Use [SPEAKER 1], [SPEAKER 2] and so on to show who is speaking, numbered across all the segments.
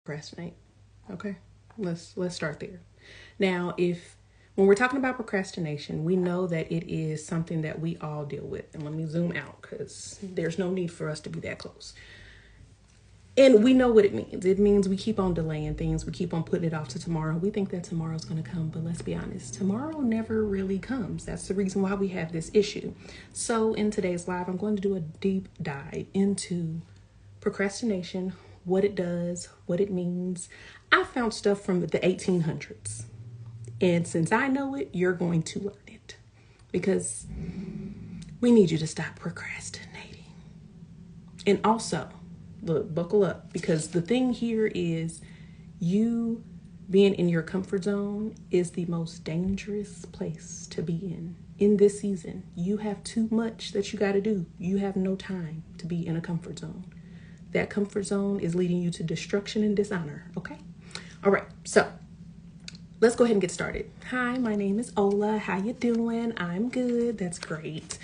[SPEAKER 1] Procrastinate. Okay, let's start there. Now, if when we're talking about procrastination, we know that it is something that we all deal with. And let me zoom out because there's no need for us to be that close. And we know what it means. It means we keep on delaying things. We keep on putting it off to tomorrow. We think that tomorrow's going to come, but let's be honest, tomorrow never really comes. That's the reason why we have this issue. So in today's live, I'm going to do a deep dive into procrastination, what it does, what it means. I found stuff from the 1800s. And since I know it, you're going to learn it because we need you to stop procrastinating. And also, look, buckle up, because the thing here is you being in your comfort zone is the most dangerous place to be in this season. You have too much that you got to do. You have no time to be in a comfort zone. That comfort zone is leading you to destruction and dishonor. Okay. All right. So let's go ahead and get started. Hi, my name is Ola. How you doing? I'm good. That's great.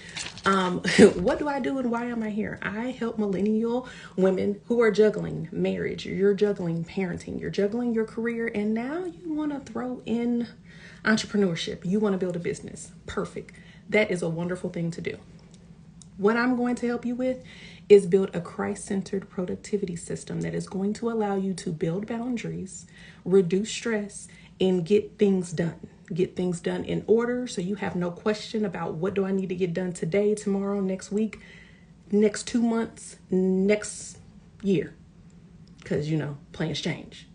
[SPEAKER 1] What do I do and why am I here? I help millennial women who are juggling marriage. You're juggling parenting. You're juggling your career. And now you want to throw in entrepreneurship. You want to build a business. Perfect. That is a wonderful thing to do. What I'm going to help you with is build a Christ-centered productivity system that is going to allow you to build boundaries, reduce stress, and get things done. Get things done in order so you have no question about what do I need to get done today, tomorrow, next week, next 2 months, next year. Because, plans change.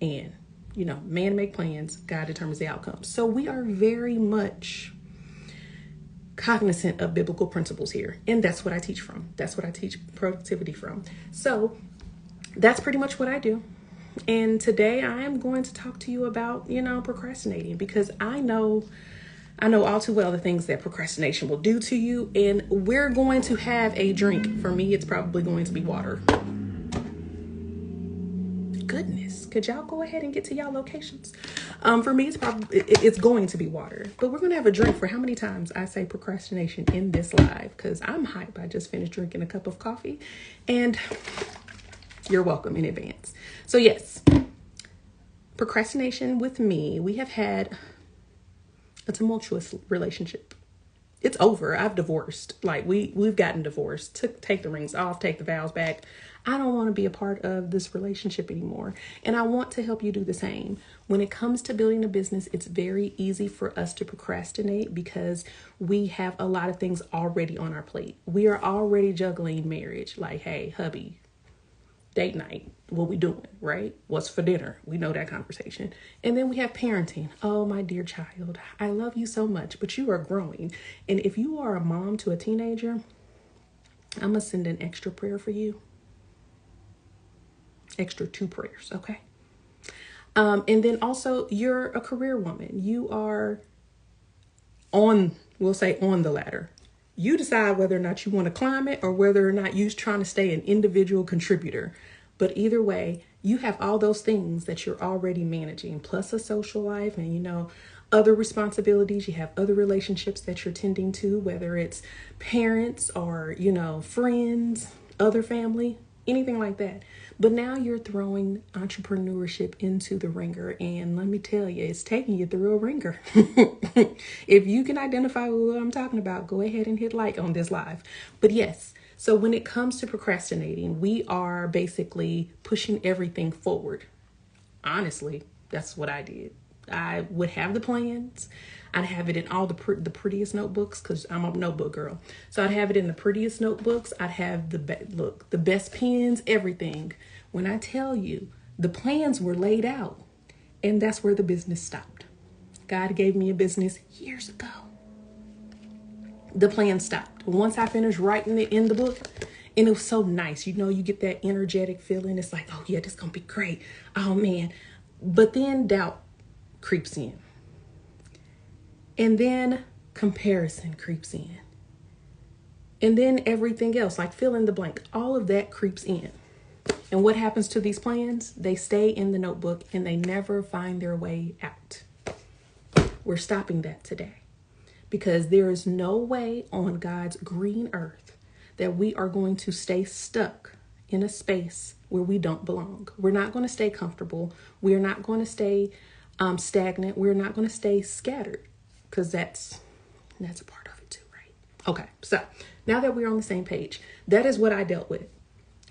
[SPEAKER 1] And, man make plans, God determines the outcome. So we are very much cognizant of biblical principles here. And that's what I teach from. That's what I teach productivity from. So that's pretty much what I do. And today I am going to talk to you about, procrastinating, because I know all too well the things that procrastination will do to you. And we're going to have a drink. For me, it's probably going to be water. Goodness, could y'all go ahead and get to y'all locations? For me, it's going to be water, but we're going to have a drink for how many times I say procrastination in this live, because I'm hype. I just finished drinking a cup of coffee and you're welcome in advance. So yes, procrastination with me, we have had a tumultuous relationship. It's over. I've divorced. Like we've gotten divorced. Take the rings off, take the vows back. I don't want to be a part of this relationship anymore. And I want to help you do the same. When it comes to building a business, it's very easy for us to procrastinate because we have a lot of things already on our plate. We are already juggling marriage. Like, hey, hubby, date night, what we doing, right? What's for dinner? We know that conversation. And then we have parenting. Oh, my dear child, I love you so much, but you are growing. And if you are a mom to a teenager, I'm going to send an extra prayer for you. Extra 2 prayers, okay? And then also, you're a career woman. You are we'll say on the ladder. You decide whether or not you want to climb it or whether or not you're trying to stay an individual contributor. But either way, you have all those things that you're already managing, plus a social life and, other responsibilities. You have other relationships that you're tending to, whether it's parents or, friends, other family, anything like that. But now you're throwing entrepreneurship into the ringer. And let me tell you, it's taking you through a ringer. If you can identify what I'm talking about, go ahead and hit like on this live. But yes, so when it comes to procrastinating, we are basically pushing everything forward. Honestly, that's what I did. I would have the plans. I'd have it in all the prettiest notebooks because I'm a notebook girl. So I'd have it in the prettiest notebooks. I'd have the best pens, everything. When I tell you, the plans were laid out, and that's where the business stopped. God gave me a business years ago. The plan stopped. Once I finished writing it in the book, and it was so nice. You get that energetic feeling. It's like, oh yeah, this is going to be great. Oh man. But then doubt creeps in. And then comparison creeps in. And then everything else, like fill in the blank, all of that creeps in. And what happens to these plans? They stay in the notebook and they never find their way out. We're stopping that today because there is no way on God's green earth that we are going to stay stuck in a space where we don't belong. We're not going to stay comfortable. We're not going to stay stagnant. We're not going to stay scattered, because that's a part of it too, right? Okay, so now that we're on the same page, that is what I dealt with.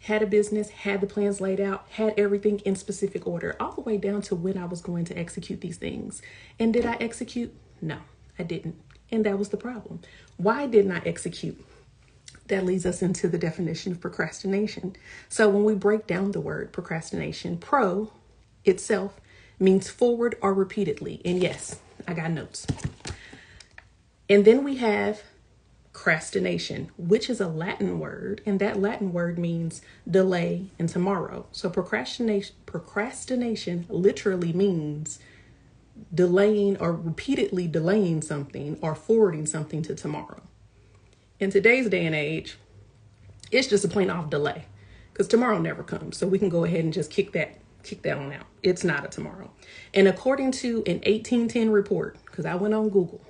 [SPEAKER 1] Had a business, had the plans laid out, had everything in specific order, all the way down to when I was going to execute these things. And did I execute? No, I didn't. And that was the problem. Why didn't I execute? That leads us into the definition of procrastination. So when we break down the word procrastination, pro itself means forward or repeatedly. And yes, I got notes. And then we have crastination, which is a Latin word, and that Latin word means delay and tomorrow. So procrastination literally means delaying or repeatedly delaying something or forwarding something to tomorrow. In today's day and age, it's just a plain off delay, because tomorrow never comes. So we can go ahead and just kick that on out. It's not a tomorrow. And according to an 1810 report, because I went on Google,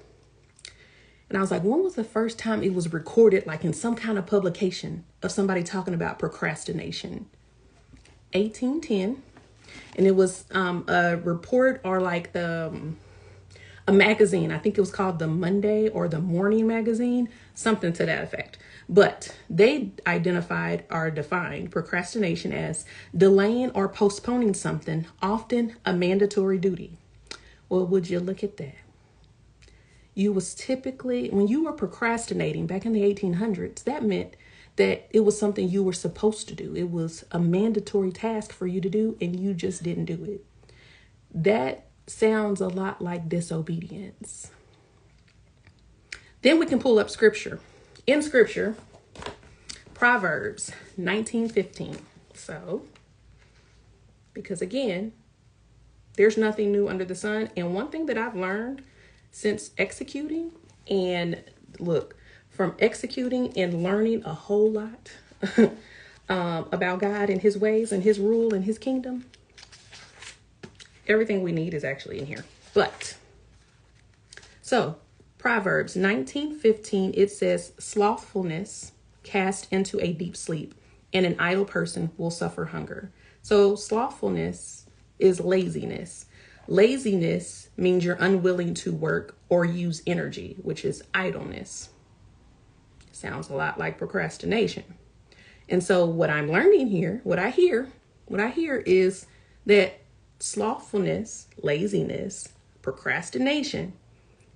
[SPEAKER 1] and I was like, when was the first time it was recorded, like in some kind of publication of somebody talking about procrastination? 1810. And it was a report, or like a magazine. I think it was called the Monday or the Morning Magazine, something to that effect. But they identified or defined procrastination as delaying or postponing something, often a mandatory duty. Well, would you look at that? You was typically, when you were procrastinating back in the 1800s, that meant that it was something you were supposed to do. It was a mandatory task for you to do, and you just didn't do it. That sounds a lot like disobedience. Then we can pull up scripture. In scripture, Proverbs 19:15. So, because again, there's nothing new under the sun. And one thing that I've learned since executing, and look, from executing and learning a whole lot about God and his ways and his rule and his kingdom, everything we need is actually in here. But so Proverbs 19:15, it says, slothfulness cast into a deep sleep, and an idle person will suffer hunger. So slothfulness is laziness. Laziness means you're unwilling to work or use energy, which is idleness. Sounds a lot like procrastination. And so what I'm learning here, what I hear is that slothfulness, laziness, procrastination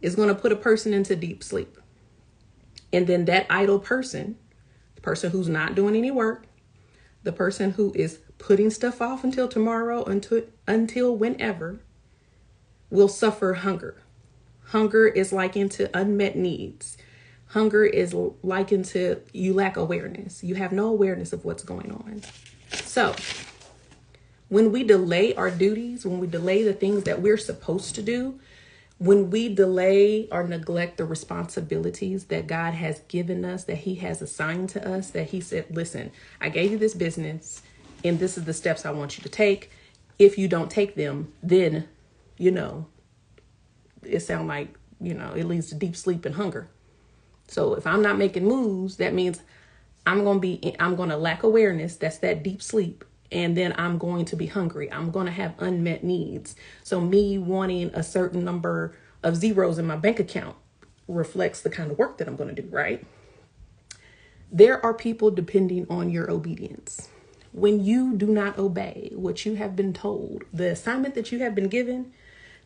[SPEAKER 1] is going to put a person into deep sleep. And then that idle person, the person who's not doing any work, the person who is putting stuff off until tomorrow, until whenever, will suffer hunger. Hunger is likened to unmet needs. Hunger is likened to you lack awareness. You have no awareness of what's going on. So when we delay our duties, when we delay the things that we're supposed to do, when we delay or neglect the responsibilities that God has given us, that he has assigned to us, that he said, listen, I gave you this business and this is the steps I want you to take. If you don't take them, then, it sounds like, it leads to deep sleep and hunger. So if I'm not making moves, that means I'm going to lack awareness. That's that deep sleep. And then I'm going to be hungry. I'm going to have unmet needs. So me wanting a certain number of zeros in my bank account reflects the kind of work that I'm going to do, right? There are people depending on your obedience. When you do not obey what you have been told, the assignment that you have been given,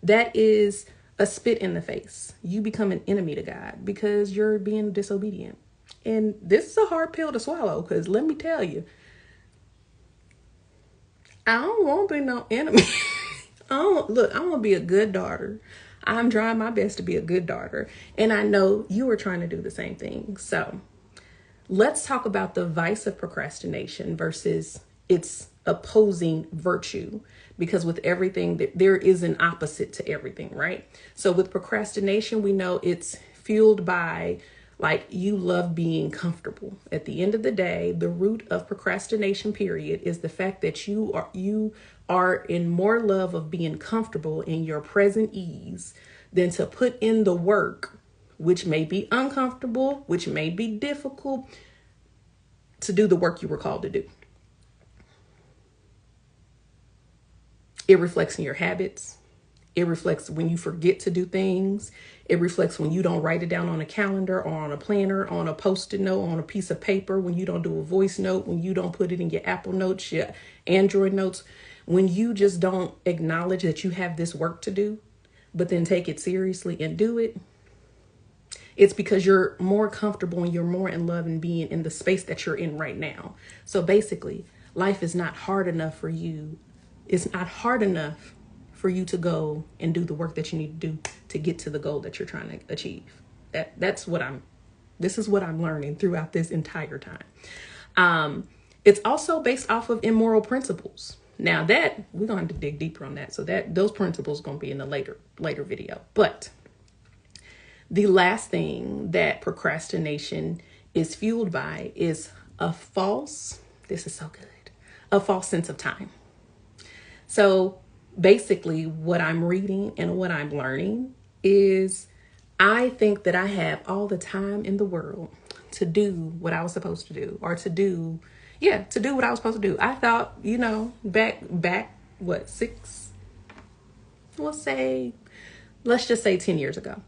[SPEAKER 1] that is a spit in the face. You become an enemy to God because you're being disobedient. And this is a hard pill to swallow, because let me tell you, I don't want to be no enemy. I want to be a good daughter. I'm trying my best to be a good daughter. And I know you are trying to do the same thing. So let's talk about the vice of procrastination versus its opposing virtue. Because with everything, there is an opposite to everything, right? So with procrastination, we know it's fueled by, like, you love being comfortable. At the end of the day, the root of procrastination, period, is the fact that you are in more love of being comfortable in your present ease than to put in the work, which may be uncomfortable, which may be difficult, to do the work you were called to do. It reflects in your habits. It reflects when you forget to do things. It reflects when you don't write it down on a calendar or on a planner, on a Post-it note, on a piece of paper, when you don't do a voice note, when you don't put it in your Apple Notes, your Android notes, when you just don't acknowledge that you have this work to do, but then take it seriously and do it. It's because you're more comfortable and you're more in love and being in the space that you're in right now. So basically, life is not hard enough for you. It's not hard enough for you to go and do the work that you need to do to get to the goal that you're trying to achieve. This is what I'm learning throughout this entire time. It's also based off of immoral principles. Now that we're going to dig deeper on that. So that those principles are going to be in a later video. But the last thing that procrastination is fueled by is a false sense of time. So basically, what I'm reading and what I'm learning is I think that I have all the time in the world to do what I was supposed to do, or to do what I was supposed to do. I thought, back, let's just say 10 years ago.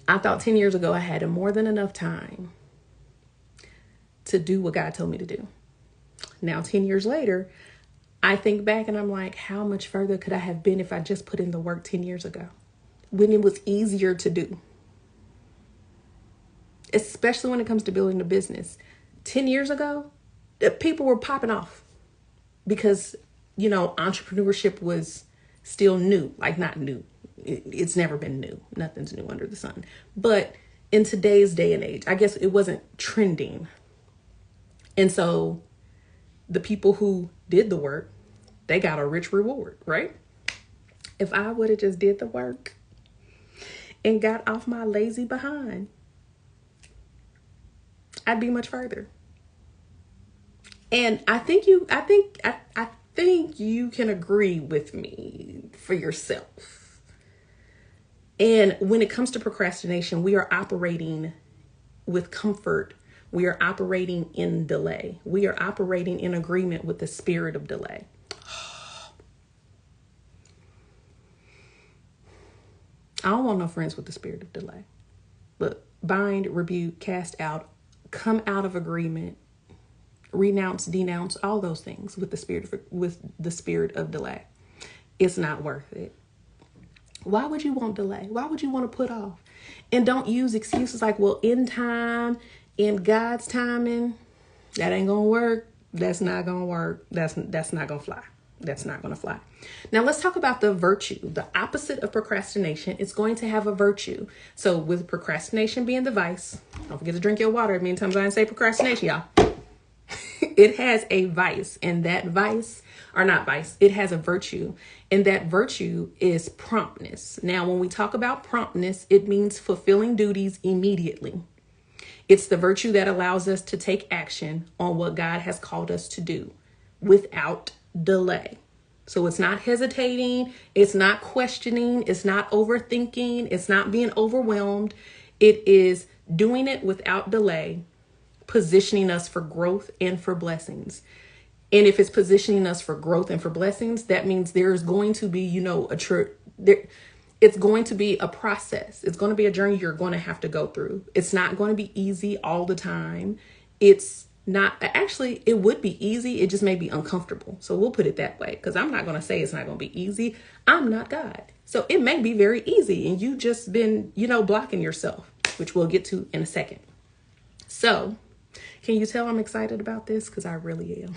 [SPEAKER 1] I thought 10 years ago I had more than enough time to do what God told me to do. Now, 10 years later, I think back and I'm like, how much further could I have been if I just put in the work 10 years ago when it was easier to do? Especially when it comes to building a business. 10 years ago, people were popping off because, entrepreneurship was still new, like not new. It's never been new. Nothing's new under the sun. But in today's day and age, I guess it wasn't trending. And so the people who did the work, they got a rich reward, right? If I would have just did the work and got off my lazy behind, I'd be much further. And I think you can agree with me for yourself. And when it comes to procrastination, we are operating with comfort. We are operating in delay. We are operating in agreement with the spirit of delay. I don't want no friends with the spirit of delay. Look, bind, rebuke, cast out, come out of agreement, renounce, denounce, all those things with the spirit of delay. It's not worth it. Why would you want delay? Why would you want to put off? And don't use excuses like, well, in time, in God's timing, that ain't gonna work. That's not gonna work. That's not gonna fly. That's not gonna fly. Now let's talk about the virtue. The opposite of procrastination is going to have a virtue. So with procrastination being the vice, don't forget to drink your water. Many times I didn't say procrastination, y'all. It has a vice, and that vice, or not vice, it has a virtue, and that virtue is promptness. Now, when we talk about promptness, it means fulfilling duties immediately. It's the virtue that allows us to take action on what God has called us to do without delay. So it's not hesitating, it's not questioning, it's not overthinking, it's not being overwhelmed. It is doing it without delay, positioning us for growth and for blessings. And if it's positioning us for growth and for blessings, that means there's going to be, it's going to be a process. It's going to be a journey you're going to have to go through. It's not going to be easy all the time. It's not, actually, it would be easy. It just may be uncomfortable. So we'll put it that way, because I'm not going to say it's not going to be easy. I'm not God. So it may be very easy and you just been, blocking yourself, which we'll get to in a second. So can you tell I'm excited about this? Because I really am.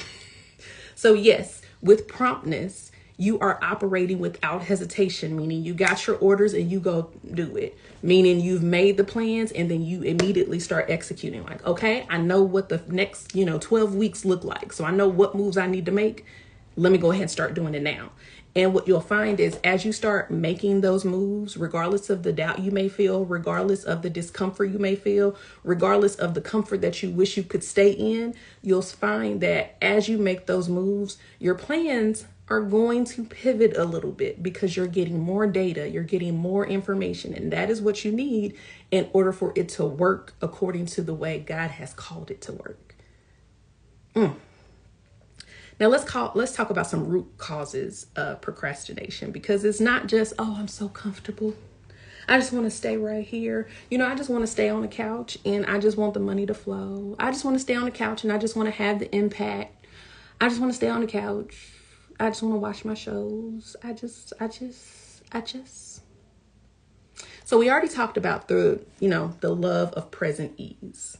[SPEAKER 1] So yes, with promptness, you are operating without hesitation, meaning you got your orders and you go do it, meaning you've made the plans and then you immediately start executing. Like, okay, I know what the next, 12 weeks look like. So I know what moves I need to make. Let me go ahead and start doing it now. And what you'll find is as you start making those moves, regardless of the doubt you may feel, regardless of the discomfort you may feel, regardless of the comfort that you wish you could stay in, you'll find that as you make those moves, your plans are going to pivot a little bit because you're getting more data, you're getting more information, and that is what you need in order for it to work according to the way God has called it to work. Now let's talk about some root causes of procrastination, because it's not just, oh, I'm so comfortable, I just want to stay right here. I just want to stay on the couch and I just want the money to flow. I just want to stay on the couch and I just want to have the impact. I just want to stay on the couch. I just want to watch my shows. I just. So we already talked about the love of present ease.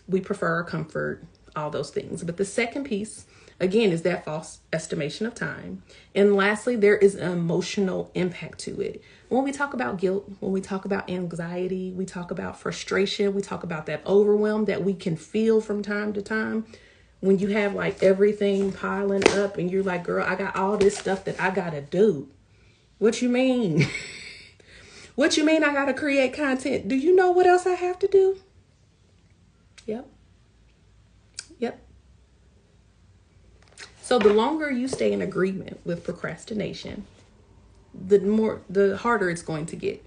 [SPEAKER 1] We prefer our comfort, all those things. But the second piece, again, is that false estimation of time. And lastly, there is an emotional impact to it. When we talk about guilt, when we talk about anxiety, we talk about frustration, we talk about that overwhelm that we can feel from time to time. When you have like everything piling up and you're like, girl, I got all this stuff that I got to do. What you mean? What you mean I got to create content? Do you know what else I have to do? Yep. So the longer you stay in agreement with procrastination, the harder it's going to get,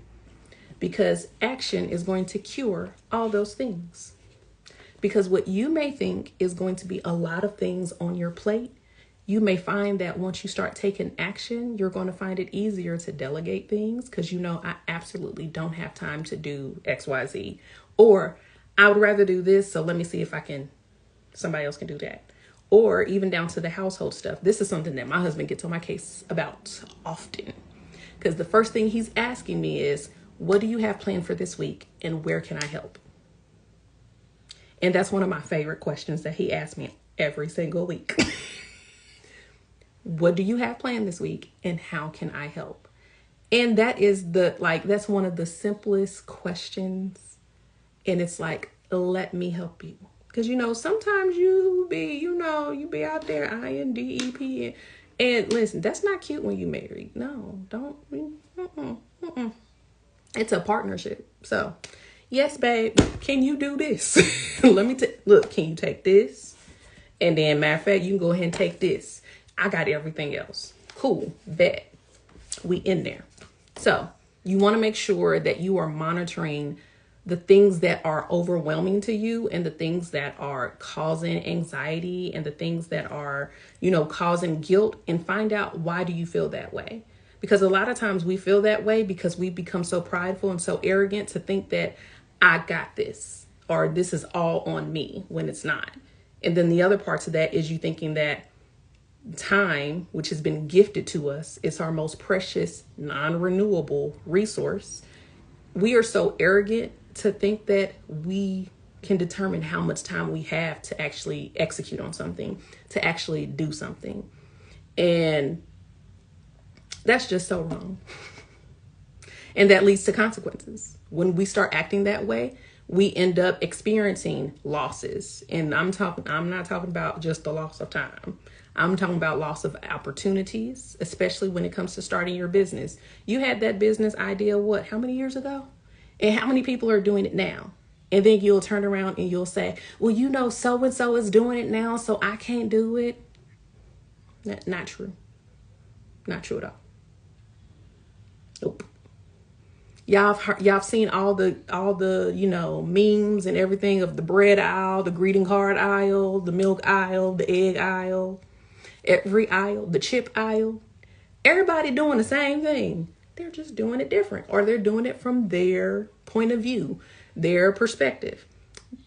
[SPEAKER 1] because action is going to cure all those things. Because what you may think is going to be a lot of things on your plate, you may find that once you start taking action, you're going to find it easier to delegate things, because I absolutely don't have time to do XYZ, or I would rather do this, so let me see if somebody else can do that. Or even down to the household stuff. This is something that my husband gets on my case about often, because the first thing he's asking me is, what do you have planned for this week and where can I help? And that's one of my favorite questions that he asks me every single week. What do you have planned this week and how can I help? And that is that's one of the simplest questions. And it's like, let me help you. Because, sometimes you be out there INDEP. And listen, that's not cute when you married. No, don't. It's a partnership. So, yes, babe, can you do this? Look, can you take this? And then, matter of fact, you can go ahead and take this. I got everything else. Cool, bet. We in there. So, you want to make sure that you are monitoring the things that are overwhelming to you and the things that are causing anxiety and the things that are, causing guilt, and find out, why do you feel that way? Because a lot of times we feel that way because we become so prideful and so arrogant to think that I got this, or this is all on me, when it's not. And then the other parts of that is you thinking that time, which has been gifted to us, is our most precious, non-renewable resource. We are so arrogant to think that we can determine how much time we have to actually execute on something, to actually do something. And that's just so wrong. And that leads to consequences. When we start acting that way, we end up experiencing losses. And I'm not talking about just the loss of time. I'm talking about loss of opportunities, especially when it comes to starting your business. You had that business idea, how many years ago? And how many people are doing it now? And then you'll turn around and you'll say, well, so-and-so is doing it now, so I can't do it. Not true. Not true at all. Nope. Y'all have seen all the memes and everything of the bread aisle, the greeting card aisle, the milk aisle, the egg aisle, every aisle, the chip aisle. Everybody doing the same thing. They're just doing it different, or they're doing it from their point of view, their perspective.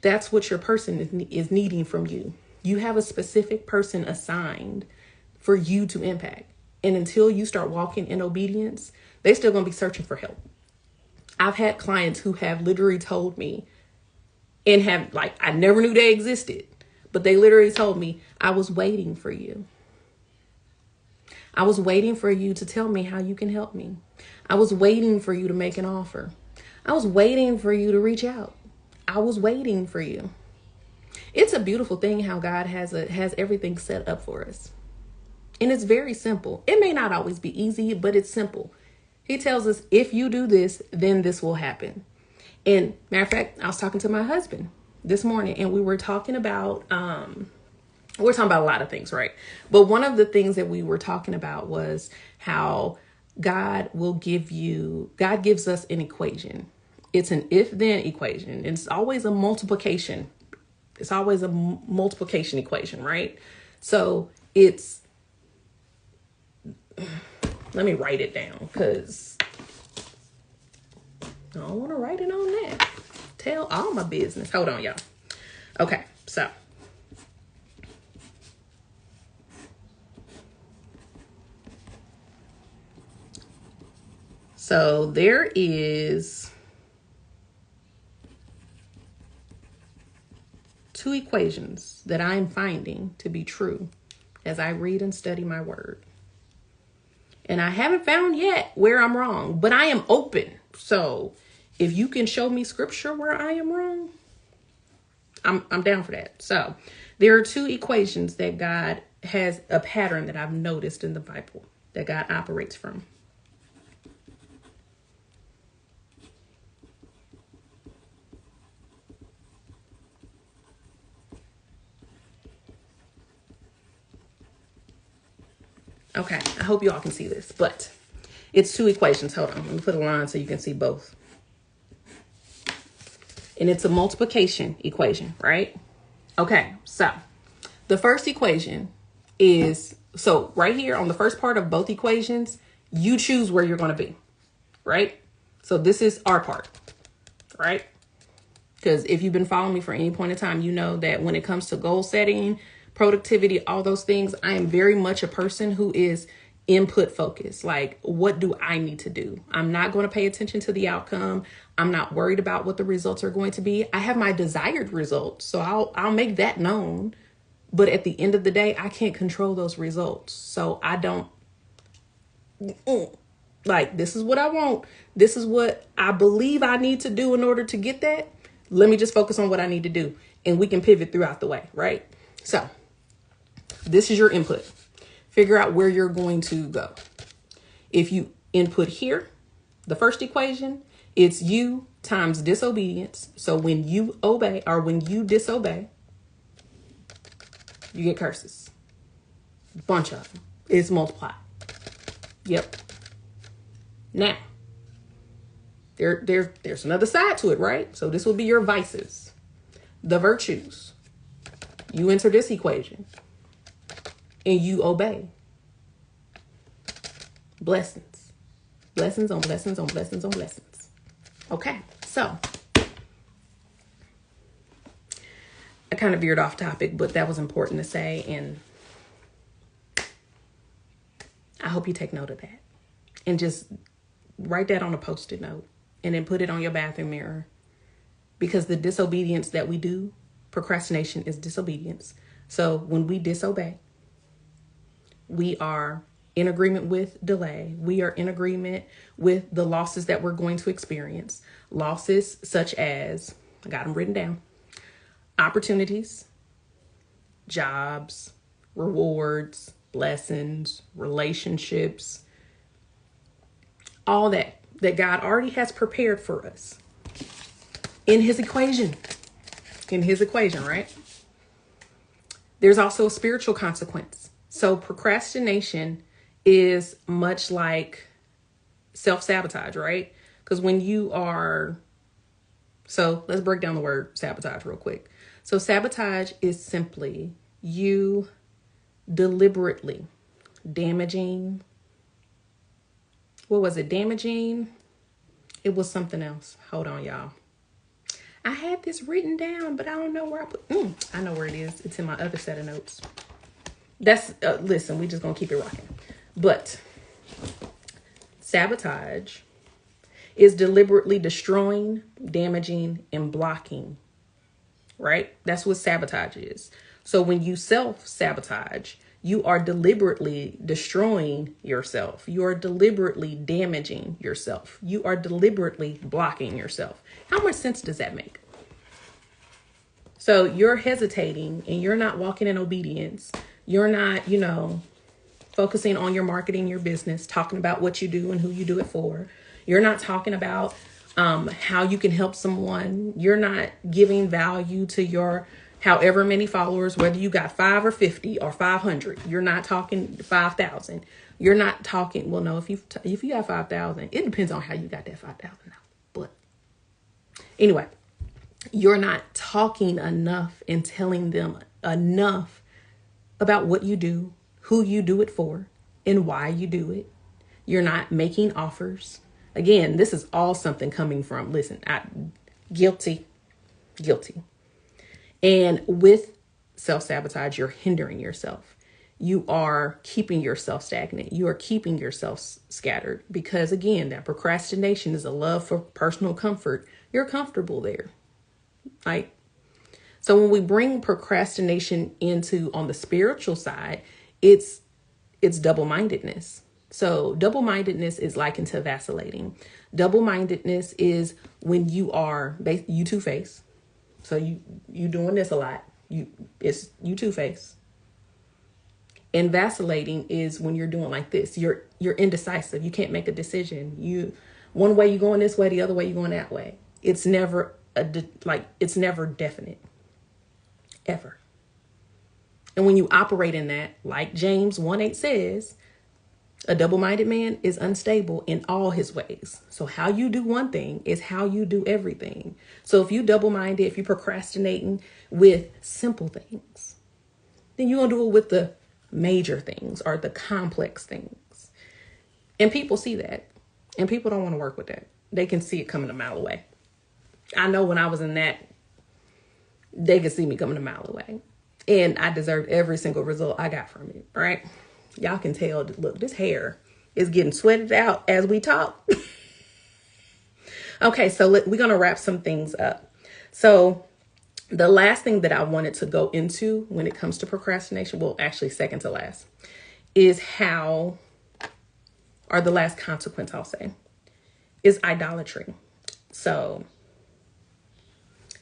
[SPEAKER 1] That's what your person is needing from you. You have a specific person assigned for you to impact. And until you start walking in obedience, they're still going to be searching for help. I've had clients who have literally told me, and have I never knew they existed, but they literally told me, I was waiting for you. I was waiting for you to tell me how you can help me. I was waiting for you to make an offer. I was waiting for you to reach out. I was waiting for you. It's a beautiful thing how God has everything set up for us. And it's very simple. It may not always be easy, but it's simple. He tells us, if you do this, then this will happen. And matter of fact, I was talking to my husband this morning, and we were talking about, we're talking about a lot of things, right? But one of the things that we were talking about was how God gives us an equation. It's an if-then equation. It's always a multiplication. It's always a multiplication equation, right? So it's, let me write it down because I don't want to write it on that. Tell all my business. Hold on, y'all. Okay, so there is 2 equations that I'm finding to be true as I read and study my word. And I haven't found yet where I'm wrong, but I am open. So if you can show me scripture where I am wrong, I'm down for that. So there are 2 equations that God has, a pattern that I've noticed in the Bible that God operates from. Okay, I hope you all can see this, but it's 2 equations. Hold on, let me put a line so you can see both. And it's a multiplication equation, right? Okay, so the first equation is, so right here on the first part of both equations, you choose where you're going to be, right? So this is our part, right? Because if you've been following me for any point in time, you know that when it comes to goal setting, productivity, all those things, I am very much a person who is input focused. Like, what do I need to do? I'm not going to pay attention to the outcome. I'm not worried about what the results are going to be. I have my desired results, so I'll make that known. But at the end of the day, I can't control those results. So I don't, like, this is what I want. This is what I believe I need to do in order to get that. Let me just focus on what I need to do, and we can pivot throughout the way, right? So this is your input. Figure out where you're going to go. If you input here, the first equation, it's you times disobedience. So when you obey, or when you disobey, you get curses. Bunch of them. It's multiplied. Yep. Now, there's another side to it, right? So this will be your vices. The virtues. You enter this equation and you obey. Blessings. Blessings on blessings on blessings on blessings. Okay, so I kind of veered off topic, but that was important to say, and I hope you take note of that. And just write that on a Post-it note and then put it on your bathroom mirror. Because the disobedience that we do, procrastination is disobedience. So when we disobey, we are in agreement with delay. We are in agreement with the losses that we're going to experience. Losses such as, I got them written down, opportunities, jobs, rewards, blessings, relationships, all that God already has prepared for us in his equation. In his equation, right? There's also a spiritual consequence. So procrastination is much like self-sabotage, right? Because when you are, so let's break down the word sabotage real quick. So sabotage is simply you deliberately damaging. What was it? Damaging? It was something else. Hold on, y'all. I had this written down, but I don't know where I put. I know where it is. It's in my other set of notes. That's, listen, we just gonna keep it rocking. But sabotage is deliberately destroying, damaging, and blocking, right? That's what sabotage is. So when you self-sabotage, you are deliberately destroying yourself. You are deliberately damaging yourself. You are deliberately blocking yourself. How much sense does that make? So you're hesitating and you're not walking in obedience. You're not, focusing on your marketing, your business, talking about what you do and who you do it for. You're not talking about how you can help someone. You're not giving value to your however many followers, whether you got 5 or 50 or 500. You're not talking 5,000. You're not talking, well, no, if you got 5,000, it depends on how you got that 5,000. But anyway, you're not talking enough and telling them enough about what you do, who you do it for, and why you do it. You're not making offers. Again, this is all something coming from, listen, guilty. And with self-sabotage, you're hindering yourself. You are keeping yourself stagnant. You are keeping yourself scattered because, again, that procrastination is a love for personal comfort. You're comfortable there. Like, so when we bring procrastination into on the spiritual side, it's double-mindedness. So double-mindedness is likened to vacillating. Double-mindedness is when you two-face. So you doing this a lot. You two-face. And vacillating is when you're doing like this. You're indecisive. You can't make a decision. One way you're going this way, the other way you're going that way. It's never it's never definite. Ever. And when you operate in that, like James 1:8 says, a double-minded man is unstable in all his ways. So how you do one thing is how you do everything. So if you double-minded, if you're procrastinating with simple things, then you're going to do it with the major things or the complex things. And people see that. And people don't want to work with that. They can see it coming a mile away. I know when I was in that, they could see me coming a mile away. And I deserved every single result I got from it, right? Y'all can tell, look, this hair is getting sweated out as we talk. Okay, so we're going to wrap some things up. So the last thing that I wanted to go into when it comes to procrastination, well, actually second to last, is the last consequence I'll say, is idolatry. So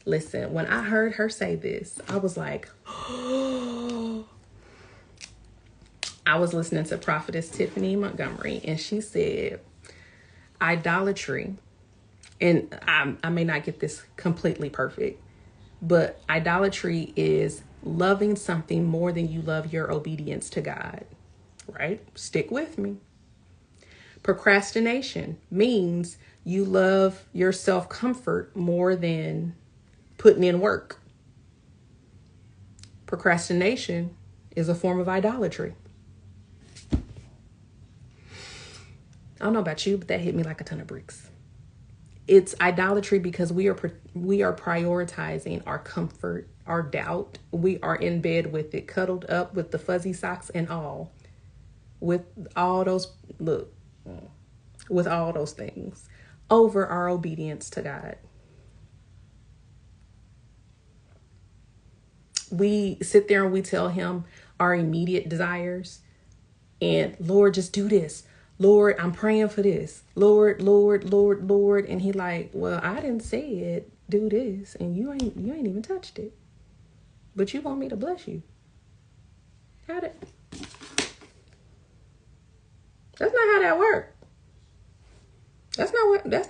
[SPEAKER 1] listen, when I heard her say this, I was like, I was listening to Prophetess Tiffany Montgomery, and she said, idolatry, and I may not get this completely perfect, but idolatry is loving something more than you love your obedience to God, right? Stick with me. Procrastination means you love your self-comfort more than putting in work. Procrastination is a form of idolatry. I don't know about you, but that hit me like a ton of bricks. It's idolatry because we are prioritizing our comfort, our doubt. We are in bed with it, cuddled up with the fuzzy socks and all. With all those things over our obedience to God. We sit there and we tell him our immediate desires. And Lord, just do this. Lord, I'm praying for this. Lord. And he like, well, I didn't say it. Do this. And you ain't even touched it. But you want me to bless you. That's not how that works. That's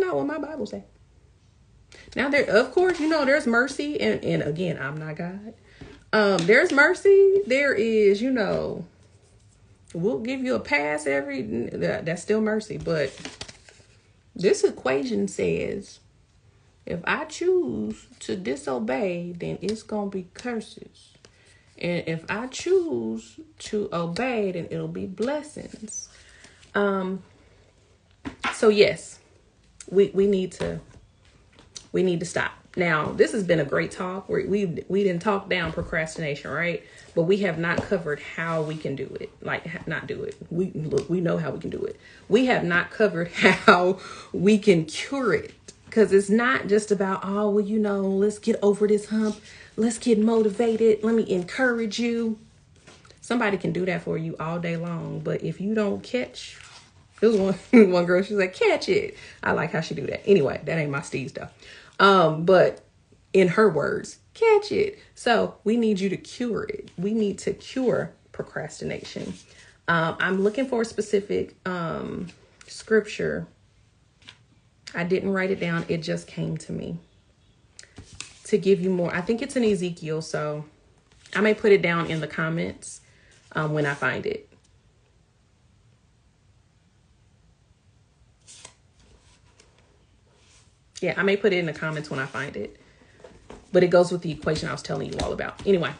[SPEAKER 1] not what my Bible says. Now of course, there's mercy. And again, I'm not God. There's mercy. There is, we'll give you a pass that's still mercy. But this equation says, if I choose to disobey, then it's going to be curses. And if I choose to obey, then it'll be blessings. So yes, we need to stop. Now, this has been a great talk. We didn't talk down procrastination, right? But we have not covered how we can do it. Not do it. We know how we can do it. We have not covered how we can cure it. Because it's not just about, let's get over this hump. Let's get motivated. Let me encourage you. Somebody can do that for you all day long. But if you don't catch, there was one girl, she's like, catch it. I like how she do that. Anyway, that ain't my Steve's stuff. But in her words, catch it. So we need you to cure it. We need to cure procrastination. I'm looking for a specific scripture. I didn't write it down. It just came to me to give you more. I think it's in Ezekiel. So I may put it down in the comments when I find it. Yeah, I may put it in the comments when I find it. But it goes with the equation I was telling you all about. Anyway,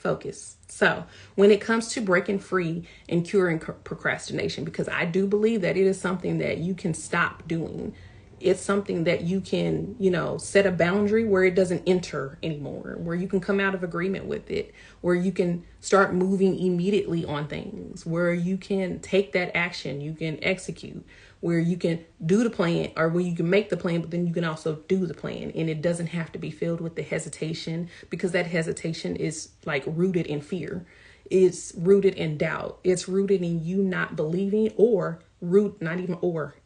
[SPEAKER 1] Focus. So when it comes to breaking free and curing procrastination, because I do believe that it is something that you can stop doing. It's something that you can, set a boundary where it doesn't enter anymore, where you can come out of agreement with it, where you can start moving immediately on things, where you can take that action, you can execute, where you can do the plan, or where you can make the plan, but then you can also do the plan. And it doesn't have to be filled with the hesitation, because that hesitation is like rooted in fear. It's rooted in doubt. It's rooted in you not believing,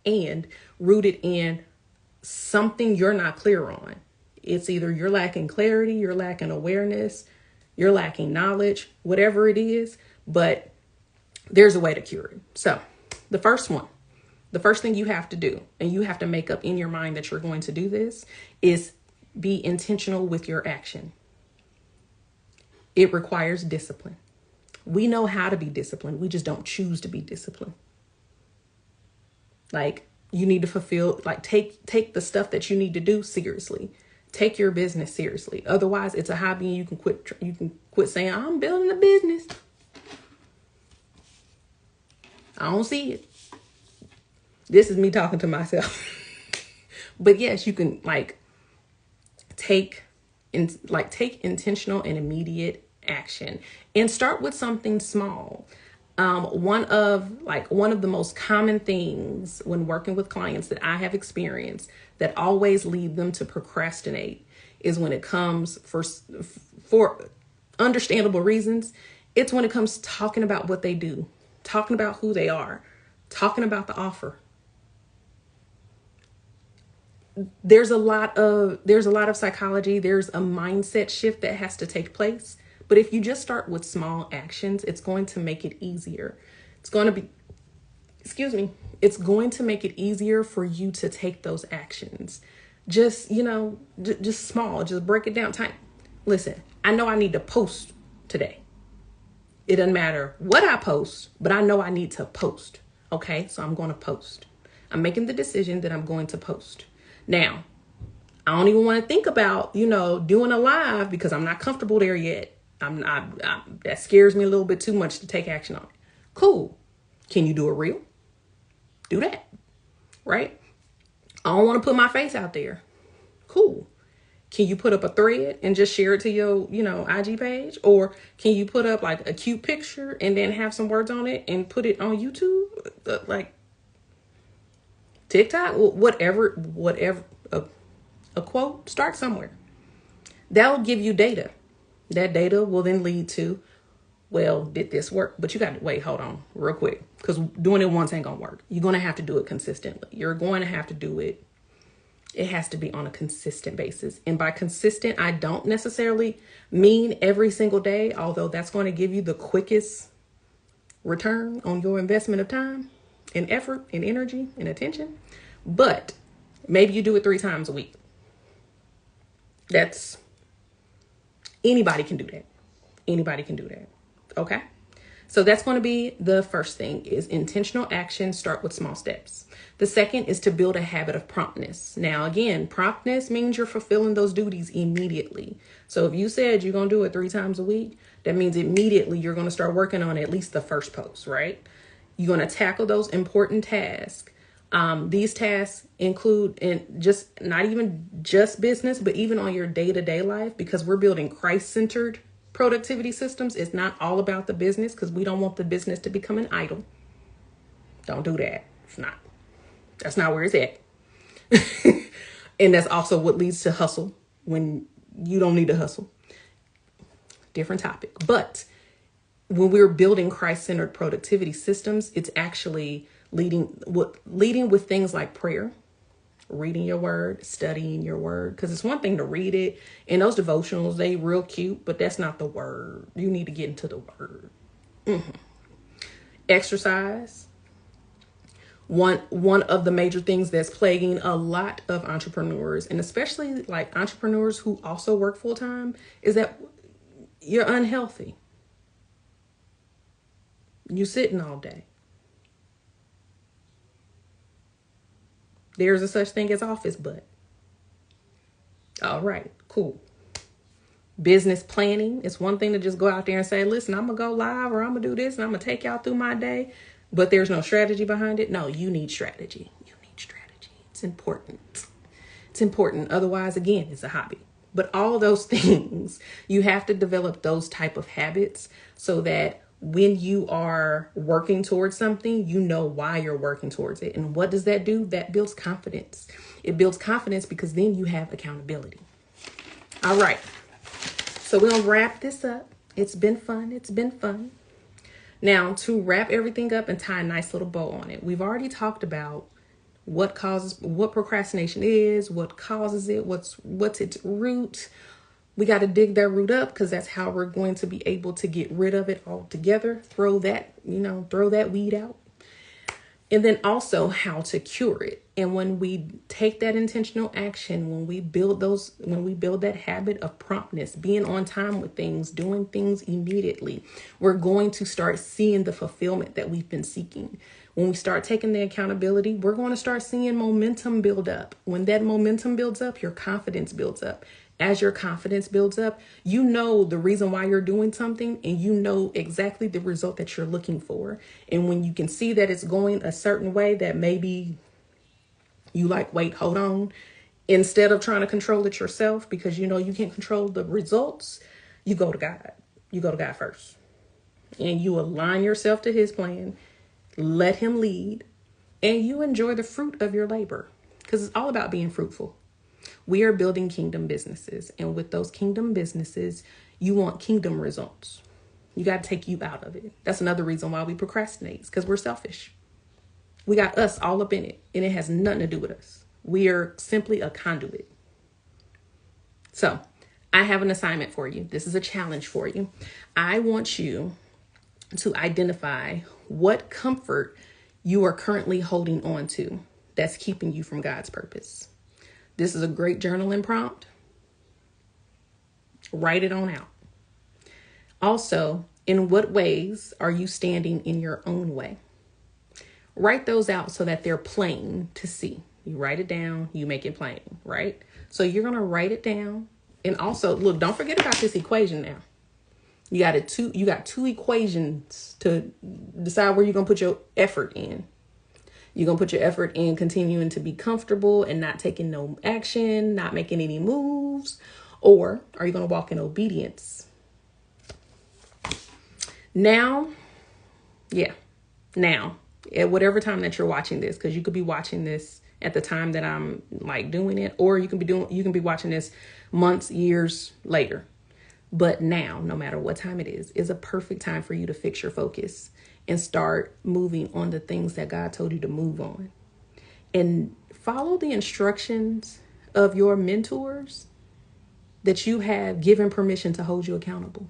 [SPEAKER 1] and rooted in something you're not clear on. It's either you're lacking clarity, you're lacking awareness, you're lacking knowledge, whatever it is, but there's a way to cure it. So the first thing you have to do, and you have to make up in your mind that you're going to do this, is be intentional with your action. It requires discipline. We know how to be disciplined. We just don't choose to be disciplined. Like, you need to fulfill, like, take the stuff that you need to do seriously. Take your business seriously. Otherwise, it's a hobby, and you can quit saying, I'm building a business. I don't see it. This is me talking to myself. But yes, you can take intentional and immediate action, and start with something small. One of the most common things when working with clients that I have experienced that always lead them to procrastinate is when it comes for understandable reasons. It's when it comes to talking about what they do, talking about who they are, talking about the offer. There's a lot of psychology. There's a mindset shift that has to take place. But if you just start with small actions, it's going to make it easier. It's going to make it easier for you to take those actions. Just small, just break it down. Listen, I know I need to post today. It doesn't matter what I post, but I know I need to post. Okay, so I'm going to post. I'm making the decision that I'm going to post. Now, I don't even want to think about, doing a live, because I'm not comfortable there yet. That scares me a little bit too much to take action on it. Cool. Can you do a reel? Do that. Right? I don't want to put my face out there. Cool. Can you put up a thread and just share it to your, IG page? Or can you put up like a cute picture and then have some words on it and put it on YouTube? Like TikTok, whatever, a quote, start somewhere. That'll give you data. That data will then lead to, well, did this work? But you got to wait, hold on real quick, because doing it once ain't going to work. You're going to have to do it consistently. You're going to have to do it. It has to be on a consistent basis. And by consistent, I don't necessarily mean every single day, although that's going to give you the quickest return on your investment of time and effort and energy and attention. But maybe you do it 3 times a week. Anybody can do that. Anybody can do that. Okay. So that's going to be the first thing, is intentional action. Start with small steps. The second is to build a habit of promptness. Now, again, promptness means you're fulfilling those duties immediately. So if you said you're going to do it 3 times a week, that means immediately you're going to start working on at least the first post, right? You're going to tackle those important tasks. These tasks include, and just not even just business, but even on your day-to-day life, because we're building Christ-centered productivity systems. It's not all about the business, because we don't want the business to become an idol. Don't do that. That's not where it's at. And that's also what leads to hustle when you don't need to hustle. Different topic. But when we're building Christ-centered productivity systems, it's actually leading with things like prayer, reading your word, studying your word. Because it's one thing to read it, and those devotionals, they real cute, but that's not the word. You need to get into the word. Exercise. One of the major things that's plaguing a lot of entrepreneurs, and especially like entrepreneurs who also work full time, is that you're unhealthy. You're sitting all day. There's a such thing as office butt. All right, cool. Business planning. It's one thing to just go out there and say, listen, I'm going to go live or I'm going to do this and I'm going to take y'all through my day. But there's no strategy behind it. No, you need strategy. You need strategy. It's important. It's important. Otherwise, again, it's a hobby. But all those things, you have to develop those type of habits so that when you are working towards something, you know why you're working towards it. And what does that do? That builds confidence. It builds confidence because then you have accountability. All right. So we're going to wrap this up. It's been fun. It's been fun. Now, to wrap everything up and tie a nice little bow on it, we've already talked about what procrastination is, what causes it, what's its root. We got to dig that root up because that's how we're going to be able to get rid of it altogether. Throw that weed out. And then also how to cure it. And when we take that intentional action, when we build that habit of promptness, being on time with things, doing things immediately, we're going to start seeing the fulfillment that we've been seeking. When we start taking the accountability, we're going to start seeing momentum build up. When that momentum builds up, your confidence builds up. As your confidence builds up, you know the reason why you're doing something and you know exactly the result that you're looking for. And when you can see that it's going a certain way that maybe you like, wait, hold on. Instead of trying to control it yourself because you know you can't control the results, you go to God. You go to God first. And you align yourself to his plan. Let him lead. And you enjoy the fruit of your labor because it's all about being fruitful. We are building kingdom businesses. And with those kingdom businesses, you want kingdom results. You got to take you out of it. That's another reason why we procrastinate, because we're selfish. We got us all up in it, and it has nothing to do with us. We are simply a conduit. So I have an assignment for you. This is a challenge for you. I want you to identify what comfort you are currently holding on to that's keeping you from God's purpose. This is a great journaling prompt. Write it on out. Also, in what ways are you standing in your own way? Write those out so that they're plain to see. You write it down, you make it plain, right? So you're going to write it down. And also, look, don't forget about this equation now. You got two equations to decide where you're going to put your effort in. You're going to put your effort in continuing to be comfortable and not taking no action, not making any moves, or are you going to walk in obedience? Now, at whatever time that you're watching this, because you could be watching this at the time that I'm like doing it, or you can be watching this months, years later. But now, no matter what time it is a perfect time for you to fix your focus and start moving on the things that God told you to move on. And follow the instructions of your mentors that you have given permission to hold you accountable.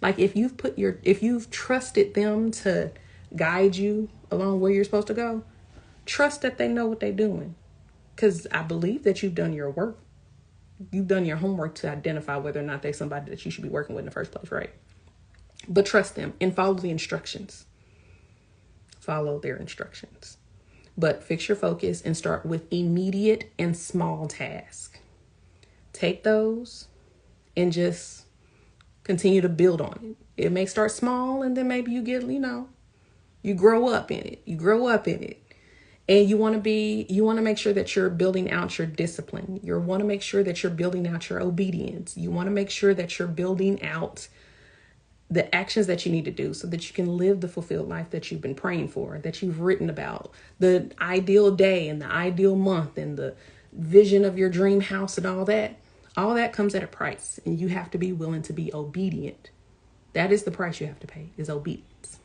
[SPEAKER 1] Like if you've trusted them to guide you along where you're supposed to go, trust that they know what they're doing. Because I believe that you've done your work. You've done your homework to identify whether or not they're somebody that you should be working with in the first place, right? But trust them and follow the instructions. Follow their instructions. But fix your focus and start with immediate and small tasks. Take those and just continue to build on it. It may start small and then maybe you get, you grow up in it. And you want to make sure that you're building out your discipline. You want to make sure that you're building out your obedience. You want to make sure that you're building out the actions that you need to do so that you can live the fulfilled life that you've been praying for, that you've written about, the ideal day and the ideal month and the vision of your dream house and all that comes at a price, and you have to be willing to be obedient. That is the price you have to pay, is obedience.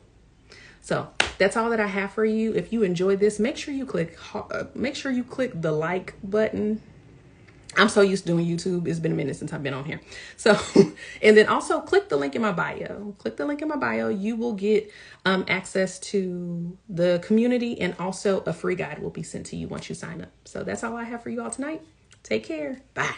[SPEAKER 1] So that's all that I have for you. If you enjoyed this, make sure you click the like button. I'm so used to doing YouTube. It's been a minute since I've been on here. So, and then also click the link in my bio. Click the link in my bio. You will get access to the community, and also a free guide will be sent to you once you sign up. So that's all I have for you all tonight. Take care. Bye.